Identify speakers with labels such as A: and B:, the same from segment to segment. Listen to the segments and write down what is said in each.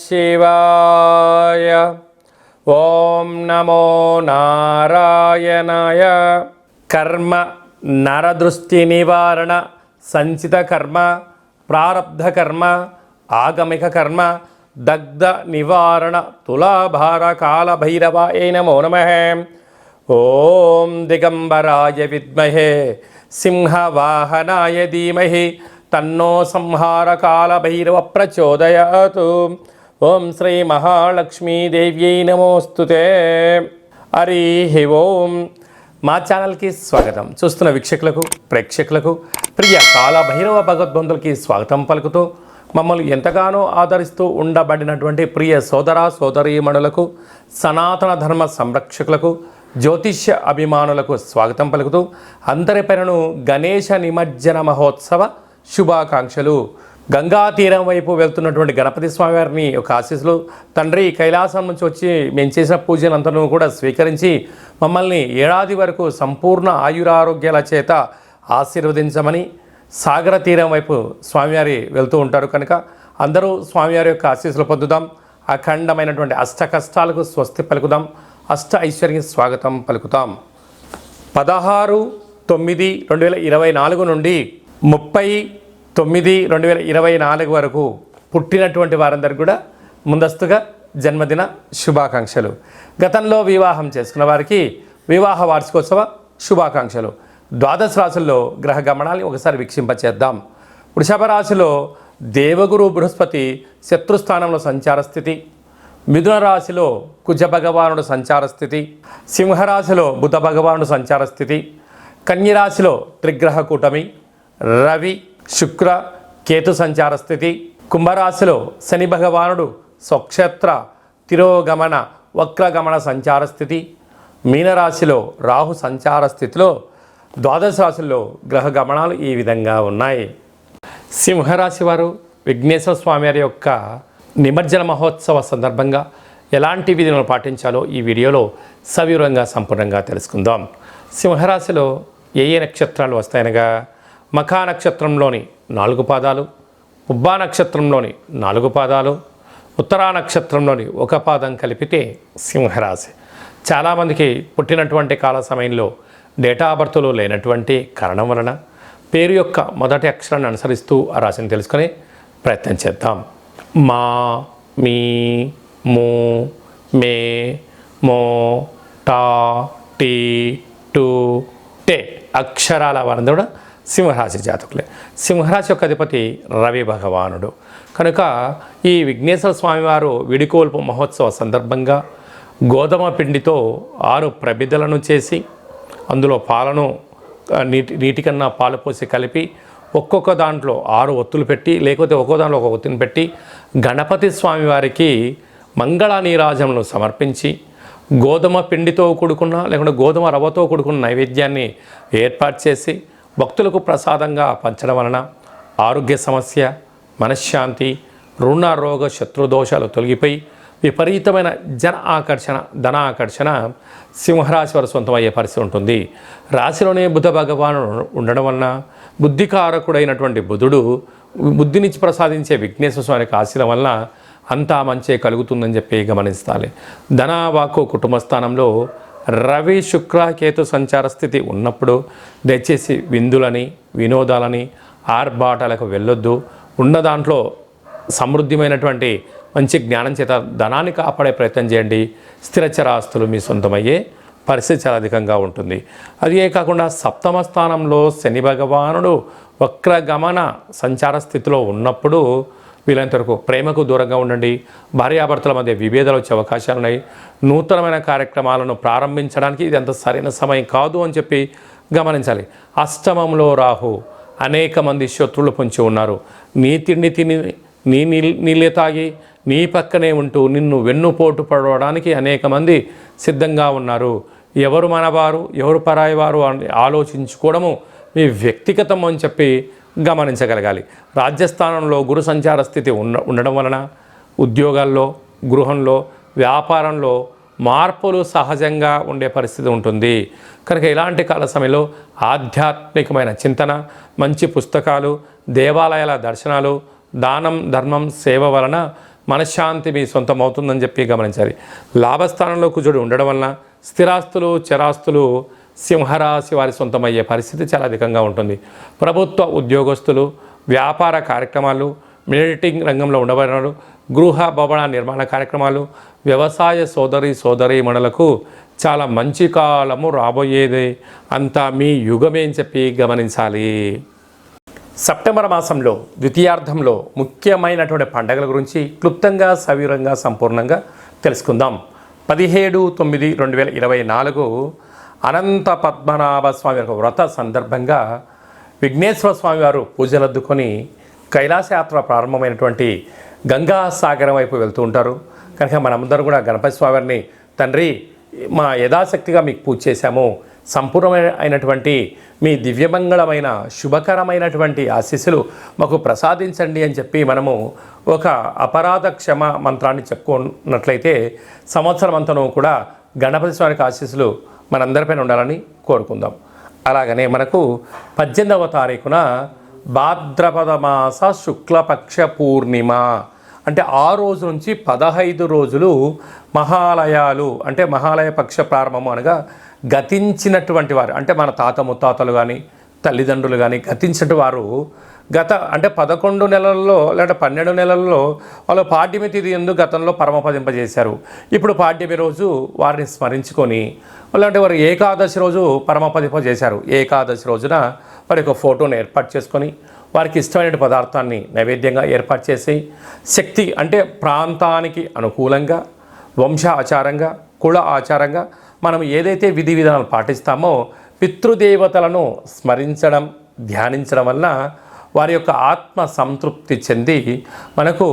A: శివాయ. ఓం నమో నారాయణాయ. కర్మ నరదృష్టి నివారణ, సంచిత కర్మ, ప్రారబ్ధ కర్మ, ఆగమిక కర్మ, దగ్ధ నివారణ, తులాభార కాల భైరవాయ నమో నమః. ఓం దిగంబరాయ విద్మహే సింహవాహనాయ ధీమహి తన్నో సంహార కాల భైరవ ప్రచోదయాతు. ఓం శ్రీ మహాలక్ష్మీదేవ్యై నమోస్తుతే. హరి ఓం. మా ఛానల్కి స్వాగతం. చూస్తున్న వీక్షకులకు, ప్రేక్షకులకు, ప్రియ కాలభైరవ భగవద్బంధులకి స్వాగతం పలుకుతూ, మమ్మల్ని ఎంతగానో ఆదరిస్తూ ఉండబడినటువంటి ప్రియ సోదర సోదరీమణులకు, సనాతన ధర్మ సంరక్షకులకు, జ్యోతిష్య అభిమానులకు స్వాగతం పలుకుతూ, అందరిపైనను గణేశ నిమజ్జన మహోత్సవ శుభాకాంక్షలు. గంగా తీరం వైపు వెళ్తున్నటువంటి గణపతి స్వామివారిని ఒక ఆశీస్సులు. తండ్రి కైలాసం నుంచి వచ్చి మేము చేసిన పూజలంతను కూడా స్వీకరించి మమ్మల్ని ఏడాది వరకు సంపూర్ణ ఆయురారోగ్యాల చేత ఆశీర్వదించమని, సాగర తీరం వైపు స్వామివారి వెళ్తూ ఉంటారు కనుక అందరూ స్వామివారి యొక్క ఆశీస్సులు పొందుదాం. అఖండమైనటువంటి అష్ట కష్టాలకు స్వస్తి పలుకుదాం. అష్ట ఐశ్వర్య స్వాగతం పలుకుతాం. 16/9/2024 నుండి 30/9/2024 వరకు పుట్టినటువంటి వారందరికీ కూడా ముందస్తుగా జన్మదిన శుభాకాంక్షలు. గతంలో వివాహం చేసుకున్న వారికి వివాహ వార్షికోత్సవ శుభాకాంక్షలు. ద్వాదశ రాశుల్లో గ్రహ గమనాన్ని ఒకసారి వీక్షింపచేద్దాం. వృషభ రాశిలో దేవగురు బృహస్పతి శత్రుస్థానంలో సంచార స్థితి. మిథున రాశిలో కుజ భగవానుడు సంచార స్థితి. సింహరాశిలో బుధ భగవానుడు సంచార స్థితి. కన్యరాశిలో త్రిగ్రహ కూటమి రవి శుక్ర కేతు సంచార స్థితి. కుంభరాశిలో శని భగవానుడు స్వక్షేత్ర తిరోగమన వక్రగమన సంచార స్థితి. మీనరాశిలో రాహు సంచార స్థితిలో ద్వాదశ రాశుల్లో గ్రహ గమనాలు ఈ విధంగా ఉన్నాయి. సింహరాశి వారు విఘ్నేశ్వర స్వామి వారి యొక్క నిమజ్జన మహోత్సవ సందర్భంగా ఎలాంటి విధులను పాటించాలో ఈ వీడియోలో సవివరంగా సంపూర్ణంగా తెలుసుకుందాం. సింహరాశిలో ఏ నక్షత్రాలు వస్తాయనగా మఖా నక్షత్రంలోని 4 పాదాలు, పుబ్బా నక్షత్రంలోని 4 పాదాలు, ఉత్తరా నక్షత్రంలోని 1 పాదం కలిపితే సింహరాశి. చాలామందికి పుట్టినటువంటి కాల సమయంలో డేటా ఆఫ్ బర్త్లో లేనటువంటి కారణం వలన పేరు యొక్క మొదటి అక్షరాన్ని అనుసరిస్తూ ఆ రాశిని తెలుసుకునే ప్రయత్నం చేద్దాం. మా, మీ, మూ, మే, మో, టా, టీ, టు, టే అక్షరాల వారందరూ కూడా సింహరాశి జాతకులే. సింహరాశి యొక్క అధిపతి రవి భగవానుడు కనుక ఈ విఘ్నేశ్వర స్వామివారు విడికోల్పు మహోత్సవ సందర్భంగా గోధుమ పిండితో 6 ప్రమిదలను చేసి అందులో పాలను నీటి కన్నా పాలు పోసి కలిపి ఒక్కొక్క దాంట్లో 6 ఒత్తులు పెట్టి, లేకపోతే ఒక్కో దాంట్లో ఒక ఒత్తిని పెట్టి గణపతి స్వామివారికి మంగళ నీరాజనను సమర్పించి గోధుమ పిండితో కూడుకున్న లేకుంటే గోధుమ రవ్వతో కూడుకున్న నైవేద్యాన్ని ఏర్పాటు చేసి భక్తులకు ప్రసాదంగా పంచడం వలన ఆరోగ్య సమస్య, మనశ్శాంతి, రుణ రోగ శత్రుదోషాలు తొలగిపోయి విపరీతమైన ధన ఆకర్షణ సింహరాశి వారు సొంతమయ్యే పరిస్థితి ఉంటుంది. రాశిలోనే బుధ భగవానుడు ఉండడం వలన బుద్ధికారకుడైనటువంటి బుధుడు బుద్ధినిచ్చి ప్రసాదించే విఘ్నేశ్వర స్వామికి ఆశీర్వాదం వలన అంతా మంచే కలుగుతుందని చెప్పి గమనించాలి. ధనవాకు కుటుంబ స్థానంలో రవి శుక్ర కేతు సంచార స్థితి ఉన్నప్పుడు దయచేసి విందులని, వినోదాలని, ఆర్భాటాలకు వెళ్ళొద్దు. ఉన్న దాంట్లో సమృద్ధిమైనటువంటి మంచి జ్ఞానం చేత ధనాన్ని కాపాడే ప్రయత్నం చేయండి. స్థిరచర ఆస్తులు మీ సొంతమయ్యే పరిస్థితి చాలా అధికంగా ఉంటుంది. అదే కాకుండా సప్తమ స్థానంలో శని భగవానుడు వక్రగమన సంచార స్థితిలో ఉన్నప్పుడు వీలైనంత వరకు ప్రేమకు దూరంగా ఉండండి. భార్యాభర్తల మధ్య విభేదాలు వచ్చే అవకాశాలు ఉన్నాయి. నూతనమైన కార్యక్రమాలను ప్రారంభించడానికి ఇది అంత సరైన సమయం కాదు అని చెప్పి గమనించాలి. అష్టమంలో రాహు అనేక మంది శత్రువులు పొంచి ఉన్నారు. నీ తిండి తిని నీ నీళ్ళే తాగి నీ పక్కనే ఉంటూ నిన్ను వెన్నుపోటు పడవడానికి అనేక మంది సిద్ధంగా ఉన్నారు. ఎవరు మనవారు, ఎవరు పరాయి వారు అని ఆలోచించుకోవడము మీ వ్యక్తిగతం అని చెప్పి గమనించగలగాలి. రాజ్యస్థానంలో గురు సంచార స్థితి ఉండడం వలన ఉద్యోగాల్లో, గృహంలో, వ్యాపారంలో మార్పులు సహజంగా ఉండే పరిస్థితి ఉంటుంది. కనుక ఇలాంటి కాల సమయంలో ఆధ్యాత్మికమైన చింతన, మంచి పుస్తకాలు, దేవాలయాల దర్శనాలు, దానం ధర్మం సేవ వలన మనశ్శాంతి మీ సొంతం అవుతుందని చెప్పి గమనించాలి. లాభస్థానంలో కుజుడు ఉండడం వలన స్థిరాస్తులు చరాస్తులు సింహరాశి వారి సొంతమయ్యే పరిస్థితి చాలా అధికంగా ఉంటుంది. ప్రభుత్వ ఉద్యోగస్తులు, వ్యాపార కార్యక్రమాలు, మిలిటరింగ్ రంగంలో ఉండబడిన గృహ భవన నిర్మాణ కార్యక్రమాలు, వ్యవసాయ సోదరీమణులకు చాలా మంచి కాలము రాబోయేది, అంతా మీ యుగమే అని చెప్పి గమనించాలి. సెప్టెంబర్ మాసంలో ద్వితీయార్థంలో ముఖ్యమైనటువంటి పండుగల గురించి క్లుప్తంగా సవివరంగా సంపూర్ణంగా తెలుసుకుందాం. 17/9/2024 అనంత పద్మనాభ స్వామి యొక్క వ్రత సందర్భంగా విఘ్నేశ్వర స్వామి వారు పూజలద్దుకొని కైలాసయాత్ర ప్రారంభమైనటువంటి గంగా సాగరం వైపు వెళ్తూ ఉంటారు. కనుక మనమందరం కూడా గణపతి స్వామివారిని, తండ్రి మా యథాశక్తిగా మీకు పూజ చేశాము, సంపూర్ణమైనటువంటి మీ దివ్యమంగళమైన శుభకరమైనటువంటి ఆశీస్సులు మాకు ప్రసాదించండి అని చెప్పి మనము ఒక అపరాధ క్షమ మంత్రాన్ని చెప్పుకున్నట్లయితే సంవత్సరం అంతను కూడా గణపతి స్వామికి ఆశీస్సులు మనందరిపైన ఉండాలని కోరుకుందాం. అలాగనే మనకు 18వ తారీఖున భాద్రపద మాస శుక్లపక్ష పూర్ణిమ అంటే ఆ రోజు నుంచి 15 రోజులు మహాలయాలు అంటే మహాలయ పక్ష ప్రారంభము అనగా గతించినటువంటి వారు అంటే మన తాత ముత్తాతలు కానీ తల్లిదండ్రులు కానీ గతించినటువంటి వారు అంటే 11 నెలల్లో లేదా 12 నెలల్లో వాళ్ళు పాడ్యమి తిథి ఎందుకు గతంలో పరమపదింపజేశారు. ఇప్పుడు పాడ్యమి రోజు వారిని స్మరించుకొని అలాంటి వారు ఏకాదశి రోజు పరమపదింపజేశారు. ఏకాదశి రోజున వారి యొక్క ఫోటోను ఏర్పాటు చేసుకొని వారికి ఇష్టమైన పదార్థాన్ని నైవేద్యంగా ఏర్పాటు చేసి శక్తి అంటే ప్రాంతానికి అనుకూలంగా వంశ ఆచారంగా కుల ఆచారంగా మనం ఏదైతే విధి విధానాలు పాటిస్తామో పితృదేవతలను స్మరించడం ధ్యానించడం వల్ల వారి యొక్క ఆత్మ సంతృప్తి చెంది మనకు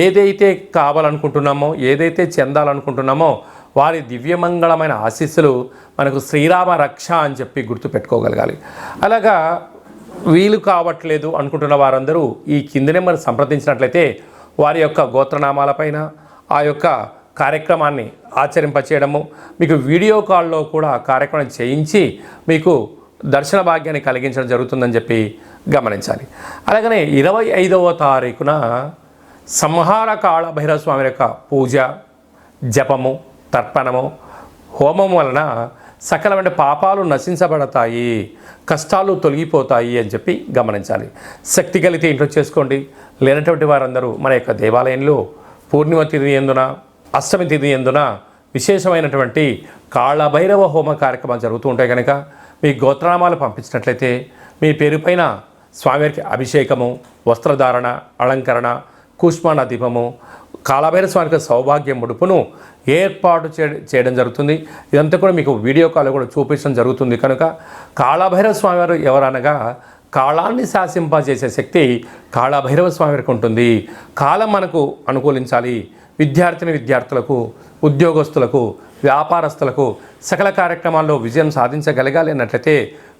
A: ఏదైతే కావాలనుకుంటున్నామో ఏదైతే చెందాలనుకుంటున్నామో వారి దివ్యమంగళమైన ఆశీస్సులు మనకు శ్రీరామ రక్ష అని చెప్పి గుర్తుపెట్టుకోగలగాలి. అలాగా వీలు కావట్లేదు అనుకుంటున్న వారందరూ ఈ కింది నెంబర్ సంప్రదించినట్లయితే వారి యొక్క గోత్రనామాలపైన ఆ యొక్క కార్యక్రమాన్ని ఆచరింపచేయడము, మీకు వీడియో కాల్లో కూడా కార్యక్రమం చేయించి మీకు దర్శన భాగ్యాన్ని కలిగించడం జరుగుతుందని చెప్పి గమనించాలి. అలాగనే 25వ తారీఖున సంహార కాళ భైరవ స్వామి యొక్క పూజ, జపము, తర్పణము, హోమం వలన సకలమైన పాపాలు నశించబడతాయి, కష్టాలు తొలగిపోతాయి అని చెప్పి గమనించాలి. శక్తి కలిగితే ఇంట్లో చేసుకోండి. లేనటువంటి వారందరూ మన యొక్క దేవాలయంలో పూర్ణిమ తిథి ఎందున అష్టమి తిథి ఎందున విశేషమైనటువంటి కాళభైరవ హోమ కార్యక్రమాలు జరుగుతూ ఉంటాయి. కనుక మీ గోత్రనామాలు పంపించినట్లయితే మీ పేరుపైన స్వామివారికి అభిషేకము, వస్త్రధారణ, అలంకరణ, కూష్మాండ దీపము, కాళభైరవ స్వామికి సౌభాగ్య ముడుపును ఏర్పాటు చేయడం జరుగుతుంది. ఇదంతా కూడా మీకు వీడియో కాల్ కూడా చూపించడం జరుగుతుంది. కనుక కాళభైరవ స్వామివారు ఎవరనగా కాలాన్ని శాసింపజేసే శక్తి కాళభైరవ స్వామివారికి ఉంటుంది. కాలం మనకు అనుకూలించాలి. విద్యార్థులకు, ఉద్యోగస్తులకు, వ్యాపారస్తులకు సకల కార్యక్రమాల్లో విజయం సాధించగలగాలి అన్నట్లయితే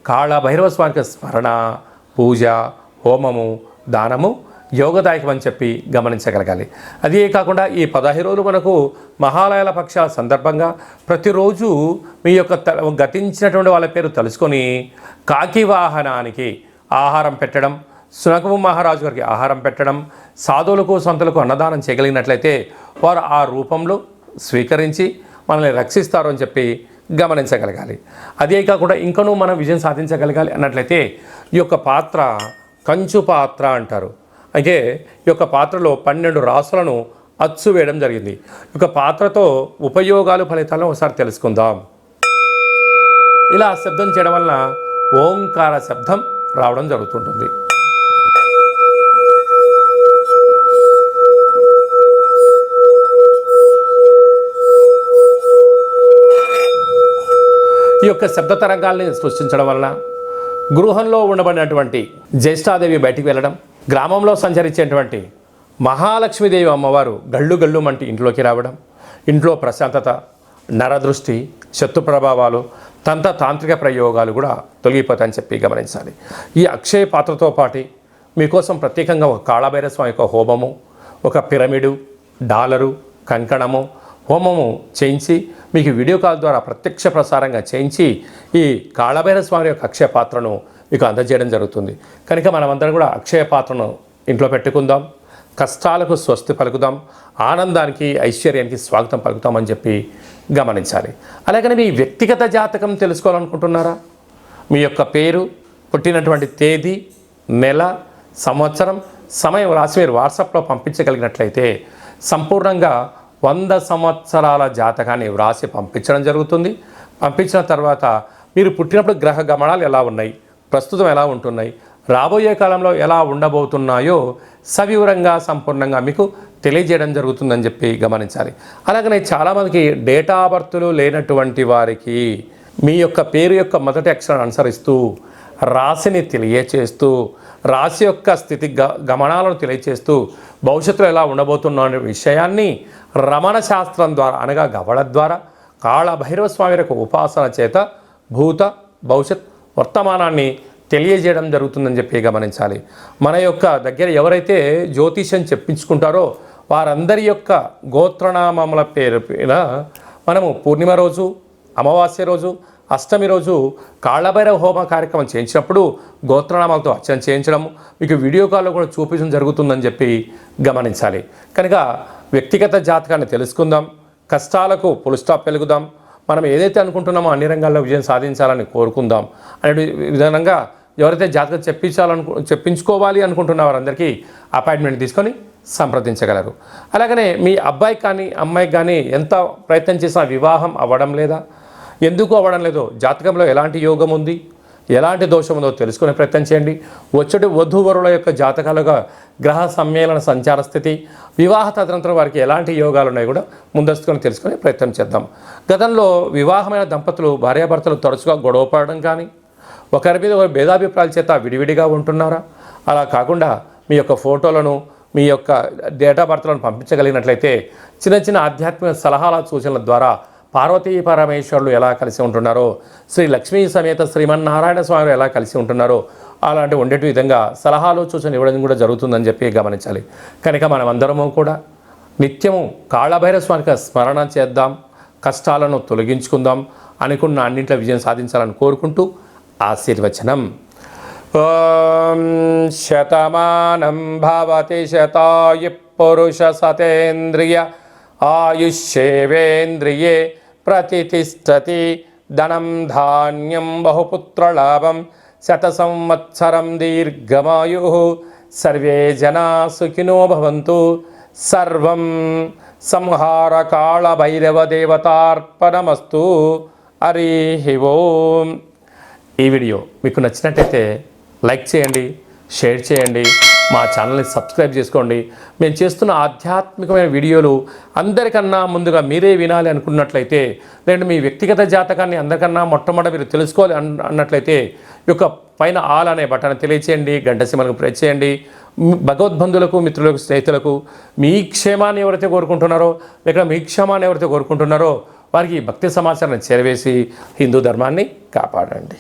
A: కాళభైరవ స్వామికి స్మరణ, పూజ, హోమము, దానము యోగదాయకం అని చెప్పి గమనించగలగాలి. అదే కాకుండా ఈ 15 రోజులు మనకు మహాలయాల పక్షాల సందర్భంగా ప్రతిరోజు మీ యొక్క గతించినటువంటి వాళ్ళ పేరు తెలుసుకొని కాకి వాహనానికి ఆహారం పెట్టడం, సునకము మహారాజు గారికి ఆహారం పెట్టడం, సాధువులకు సంతులకు అన్నదానం చేయగలిగినట్లయితే వారు ఆ రూపంలో స్వీకరించి మనల్ని రక్షిస్తారు అని చెప్పి గమనించగలగాలి. అదే కాకుండా ఇంకనూ మనం విజయం సాధించగలగాలి అన్నట్లయితే ఈ యొక్క పాత్ర కంచు పాత్ర అంటారు. అయితే ఈ యొక్క పాత్రలో 12 రాసులను అచ్చు వేయడం జరిగింది. ఈ యొక్క పాత్రతో ఉపయోగాలు ఫలితాలను ఒకసారి తెలుసుకుందాం. ఇలా శబ్దం చేయడం వలన ఓంకార శబ్దం రావడం జరుగుతుంటుంది. ఈ యొక్క శబ్ద తరంగాల్ని సృష్టించడం వలన గృహంలో ఉండబడినటువంటి జ్యేష్ఠాదేవి బయటికి వెళ్ళడం, గ్రామంలో సంచరించేటువంటి మహాలక్ష్మీదేవి అమ్మవారు గళ్ళు గళ్ళు మంటి ఇంట్లోకి రావడం, ఇంట్లో ప్రశాంతత, నరదృష్టి, శత్రు ప్రభావాలు, తాంత్రిక ప్రయోగాలు కూడా తొలగిపోతాయని చెప్పి గమనించాలి. ఈ అక్షయ పాత్రతో పాటు మీకోసం ప్రత్యేకంగా ఒక కాళభైరవ స్వామి యొక్క హోమము, ఒక పిరమిడు, డాలరు, కంకణము, హోమము చేయించి మీకు వీడియో కాల్ ద్వారా ప్రత్యక్ష ప్రసారంగా చేయించి ఈ కాళభైరవ స్వామి యొక్క అక్షయ పాత్రను మీకు అందజేయడం జరుగుతుంది. కనుక మనమందరం కూడా అక్షయ పాత్రను ఇంట్లో పెట్టుకుందాం. కష్టాలకు స్వస్తి పలుకుదాం, ఆనందానికి ఐశ్వర్యానికి స్వాగతం పలుకుతామని చెప్పి గమనించాలి. అలాగని మీ వ్యక్తిగత జాతకం తెలుసుకోవాలనుకుంటున్నారా? మీ యొక్క పేరు, పుట్టినటువంటి తేదీ, నెల, సంవత్సరం, సమయం రాసి మీరు వాట్సాప్లో పంపించగలిగినట్లయితే సంపూర్ణంగా 100 సంవత్సరాల జాతకాన్ని వ్రాసి పంపించడం జరుగుతుంది. పంపించిన తర్వాత మీరు పుట్టినప్పుడు గ్రహ గమనాలు ఎలా ఉన్నాయి, ప్రస్తుతం ఎలా ఉంటున్నాయి, రాబోయే కాలంలో ఎలా ఉండబోతున్నాయో సవివరంగా సంపూర్ణంగా మీకు తెలియజేయడం జరుగుతుందని చెప్పి గమనించాలి. అలాగనే చాలామందికి డేటా ఆఫ్ బర్త్లు లేనటువంటి వారికి మీ యొక్క పేరు యొక్క మొదటి అక్షరాన్ని అనుసరిస్తూ రాశిని తెలియచేస్తూ రాశి యొక్క స్థితి గమనాలను తెలియచేస్తూ భవిష్యత్తులో ఎలా ఉండబోతున్న అనే విషయాన్ని రమణ శాస్త్రం ద్వారా అనగా గవళ ద్వారా కాళభైరవ స్వామి యొక్క ఉపాసన చేత భూత భవిష్యత్ వర్తమానాన్ని తెలియజేయడం జరుగుతుందని చెప్పి గమనించాలి. మన యొక్క దగ్గర ఎవరైతే జ్యోతిష్యం చెప్పించుకుంటారో వారందరి యొక్క గోత్రనామముల పేరు పైన మనము పూర్ణిమ రోజు, అమావాస్య రోజు, అష్టమి రోజు కాళభైరవ హోమ కార్యక్రమం చేయించినప్పుడు గోత్రనామాలతో అర్చన చేయించడం మీకు వీడియో కాల్లో కూడా చూపించడం జరుగుతుందని చెప్పి గమనించాలి. కనుక వ్యక్తిగత జాతకాన్ని తెలుసుకుందాం, కష్టాలకు ఫుల్ స్టాప్ వెలుగుదాం, మనం ఏదైతే అనుకుంటున్నామో అన్ని రంగాల్లో విజయం సాధించాలని కోరుకుందాం అనే విధంగా ఎవరైతే జాతకం చెప్పించుకోవాలి అనుకుంటున్న వారందరికీ అపాయింట్మెంట్ తీసుకొని సంప్రదించగలరు. అలాగనే మీ అబ్బాయికి కానీ అమ్మాయికి కానీ ఎంత ప్రయత్నం చేసినా వివాహం అవ్వడం లేదా, ఎందుకు అవ్వడం లేదో, జాతకంలో ఎలాంటి యోగం ఉంది, ఎలాంటి దోషం ఉందో తెలుసుకునే ప్రయత్నం చేయండి. వచ్చటి వధూవరుల యొక్క జాతకాలుగా గ్రహ సమ్మేళన సంచార స్థితి, వివాహ తదనంతరం వారికి ఎలాంటి యోగాలు ఉన్నాయో కూడా ముందస్తుకొని తెలుసుకునే ప్రయత్నం చేద్దాం. గతంలో వివాహమైన దంపతులు భార్యాభర్తలు తరచుగా గొడవ పడడం కానీ ఒకరి మీద ఒకరి భేదాభిప్రాయాల చేత విడివిడిగా ఉంటున్నారా? అలా కాకుండా మీ యొక్క ఫోటోలను, మీ యొక్క డేట్ ఆఫ్ బర్త్లను పంపించగలిగినట్లయితే చిన్న చిన్న ఆధ్యాత్మిక సలహాల సూచనల ద్వారా పార్వతీ పరమేశ్వరులు ఎలా కలిసి ఉంటున్నారో, శ్రీ లక్ష్మీ సమేత శ్రీమన్నారాయణ స్వామి ఎలా కలిసి ఉంటున్నారో అలాంటి ఉండేటి విధంగా సలహాలు సూచనలు ఇవ్వడం కూడా జరుగుతుందని చెప్పి గమనించాలి. కనుక మనమందరము కూడా నిత్యము కాళభైరవ స్వామికి స్మరణ చేద్దాం, కష్టాలను తొలగించుకుందాం, అనుకున్న అన్నింటిలో విజయం సాధించాలని కోరుకుంటూ ఆశీర్వచనం. ఓం శతమానం భవతి శతాయు పురుష సతేంద్రియ ఆయుష్యేవేంద్రియే ప్రతిష్టతి ధనం ధాన్యం బహుపుత్రలాభం శత సంవత్సరం దీర్ఘమాయు సర్వే జనా సుఖినో భవంతు. సర్వం సంహార కాళభైరవ దేవతార్పణమస్తు. హరి ఓం. ఈ వీడియో మీకు నచ్చినట్టయితే లైక్ చేయండి, షేర్ చేయండి, మా ఛానల్ని సబ్స్క్రైబ్ చేసుకోండి. మేము చేస్తున్న ఆధ్యాత్మికమైన వీడియోలు అందరికన్నా ముందుగా మీరే వినాలి అనుకున్నట్లయితే, లేదంటే మీ వ్యక్తిగత జాతకాన్ని అందరికన్నా మొట్టమొదటి మీరు తెలుసుకోవాలి అన్నట్లయితే ఈ యొక్క పైన ఆల్ అనే బటన్ తెలియచేయండి, గంట సింబల్కు ప్రెస్ చేయండి. భగవద్బంధులకు, మిత్రులకు, స్నేహితులకు మీ క్షేమాన్ని ఎవరైతే కోరుకుంటున్నారో, లేక మీ క్షేమాన్ని ఎవరైతే కోరుకుంటున్నారో వారికి భక్తి సమాచారాన్ని చేరవేసి హిందూ ధర్మాన్ని కాపాడండి.